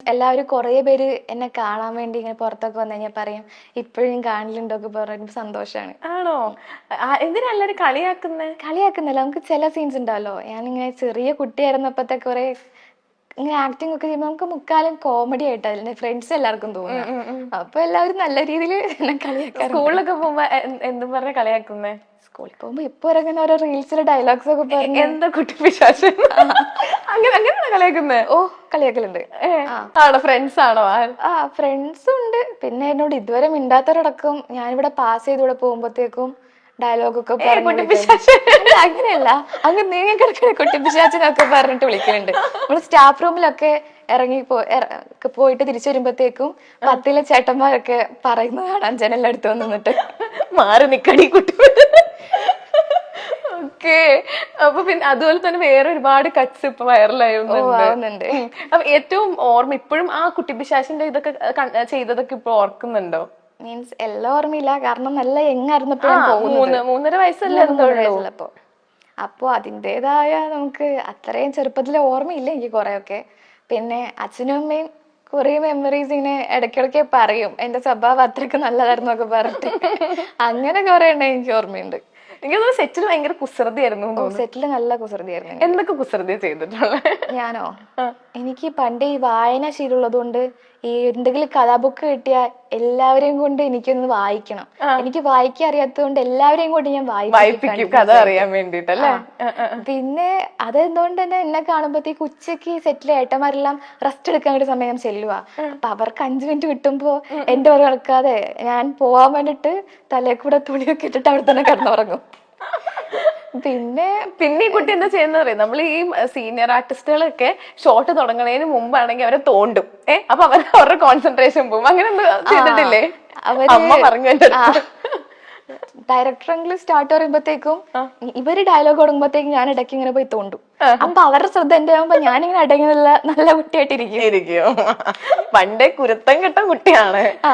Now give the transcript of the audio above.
എല്ലാവരും കുറേ പേര് എന്നെ കാണാൻ വേണ്ടി ഇങ്ങനെ പുറത്തൊക്കെ വന്നു കഴിഞ്ഞാൽ പറയും ഇപ്പോഴും കാണിലുണ്ടോ ഒക്കെ പറയുമ്പോൾ സന്തോഷമാണ്. ആണോ? എന്തിനാ എല്ലാരും കളിയാക്കുന്നേ? കളിയാക്കുന്നില്ല, നമുക്ക് ചില സീൻസ് ഉണ്ടല്ലോ, ഞാനിങ്ങനെ ചെറിയ കുട്ടിയായിരുന്നപ്പോഴത്തെ കുറെ ഇങ്ങനെ ആക്ടിങ് ഒക്കെ ചെയ്യുമ്പോൾ നമുക്ക് മുക്കാലും കോമഡി ആയിട്ടാണ് ഫ്രണ്ട്സ് എല്ലാവർക്കും തോന്നുന്നത്. അപ്പൊ എല്ലാവരും നല്ല രീതിയിൽ എന്നെ കളിയാക്കാറുണ്ട്. സ്കൂളിലൊക്കെ പോകുമ്പോ എന്തും പറഞ്ഞ കളിയാക്കുന്നേ? സ്കൂളിൽ പോകുമ്പോ ഇപ്പൊ ഇറങ്ങുന്ന ഓരോ റീൽസിലെ ഡയലോഗ്സ് ഒക്കെ പറഞ്ഞു എന്താ കുട്ടി പിശാച് അങ്ങനെയാണോ കളിയാക്കുന്നേ? ഓ കളിയാക്കലുണ്ട്. ആണോ? ഫ്രണ്ട്സ് ആണോ? ഫ്രണ്ട്സും ഉണ്ട്, പിന്നെ എന്നോട് ഇതുവരെ മിണ്ടാത്തവരടക്കം ഞാനിവിടെ പാസ് ചെയ്തൂടെ പോകുമ്പോഴത്തേക്കും ഡയലോഗൊക്കെ പറഞ്ഞു. അങ്ങനെയല്ല, അങ്ങ് നീങ്ങി കിടക്കുന്ന കുട്ടിപ്പിശാച്ചിനൊക്കെ പറഞ്ഞിട്ട് വിളിക്കലുണ്ട്. നമ്മള് സ്റ്റാഫ് റൂമിലൊക്കെ പോയിട്ട് തിരിച്ചു വരുമ്പോഴത്തേക്കും 10ലെ ചേട്ടന്മാരൊക്കെ പറയുന്നത് കാണാൻ ജനലെടുത്ത് വന്നിട്ട് മാറി നിക്കടി കുട്ടി. ഓക്കെ. അപ്പൊ പിന്നെ അതുപോലെ തന്നെ വേറെ ഒരുപാട് കട്ട്സ് ഇപ്പൊ വൈറലായുന്നുണ്ട്. അപ്പൊ ഏറ്റവും ഓർമ്മ ഇപ്പോഴും ആ കുട്ടി പിശാചിന്റെ ഇതൊക്കെ ചെയ്തതൊക്കെ ഇപ്പൊ ഓർക്കുന്നുണ്ടോ? മീൻസ് എല്ലാം ഓർമ്മയില്ല, കാരണം നല്ല യങ്ങായിരുന്നപ്പോഴും 3.5 വയസ്സല്ലേ ഉള്ളപ്പോ. അപ്പൊ അതിൻ്റെതായ നമുക്ക് അത്രയും ചെറുപ്പത്തിലെ ഓർമ്മയില്ല എനിക്ക് കുറെയൊക്കെ. പിന്നെ അച്ഛനും അമ്മയും കുറെ മെമ്മറീസ് ഇങ്ങനെ ഇടയ്ക്കിടയ്ക്ക് പറയും എന്റെ സ്വഭാവം അത്രയ്ക്ക് നല്ലതായിരുന്നു ഒക്കെ പറഞ്ഞിട്ട്. അങ്ങനെ കുറെ എണ്ണം എനിക്ക് ഓർമ്മയുണ്ട്. എനിക്ക് സെറ്റിൽ ഭയങ്കര കുസൃതിയായിരുന്നു. സെറ്റില് നല്ല കുസൃതിയായിരുന്നു. എന്തൊക്കെ കുസൃതി ചെയ്തിട്ടുള്ള? ഞാനോ? എനിക്ക് പണ്ട് ഈ വായന ശീലമുള്ളത് കൊണ്ട് ഈ എന്തെങ്കിലും കഥാബുക്ക് കിട്ടിയാൽ എല്ലാവരെയും കൊണ്ട് എനിക്കൊന്ന് വായിക്കണം. എനിക്ക് വായിക്കാൻ അറിയാത്തത് കൊണ്ട് എല്ലാവരെയും കൊണ്ട് ഞാൻ വായിപ്പിക്കും കഥ അറിയാൻ വേണ്ടിട്ടല്ലേ. പിന്നെ അതെന്തുകൊണ്ട് തന്നെ എന്നെ കാണുമ്പോഴത്തേക്ക് ഉച്ചക്ക് സെറ്റിലെ ഏട്ടന്മാരെല്ലാം റെസ്റ്റ് എടുക്കാൻ വേണ്ടി സമയം ചെല്ലുക. അപ്പൊ അവർക്ക് 5 മിനിറ്റ് കിട്ടുമ്പോ എന്റെ പുറകെ നടക്കാതെ ഞാൻ പോവാൻ വേണ്ടിട്ട് തലേ കൂടെ തുണിയൊക്കെ ഇട്ടിട്ട് അവിടെ തന്നെ കിടന്നുറങ്ങും. പിന്നെ ഈ കുട്ടി എന്താ ചെയ്യുന്ന പറയും, നമ്മൾ ഈ സീനിയർ ആർട്ടിസ്റ്റുകളൊക്കെ ഷോട്ട് തുടങ്ങുന്നതിന് മുമ്പാണെങ്കിൽ അവരെ തോണ്ടും. അപ്പൊ അവരുടെ കോൺസെൻട്രേഷൻ പോകും. അങ്ങനെ എന്താ ചെയ്തിട്ടില്ലേ? അമ്മ പറഞ്ഞു. ഡയറക്ടറെങ്കിലും സ്റ്റാർട്ട് പറയുമ്പോഴത്തേക്കും ഇവര് ഡയലോഗ് തുടങ്ങുമ്പോഴത്തേക്കും ഞാൻ ഇടയ്ക്ക് ഇങ്ങനെ പോയി തോണ്ടും. അപ്പൊ അവരുടെ ശ്രദ്ധ എന്റെ ആകുമ്പോ ഞാനിങ്ങനെ അടങ്ങി നല്ല കുട്ടിയായിട്ടിരിക്കും. പണ്ടേ കുരുത്തം കെട്ട കുട്ടിയാണ്.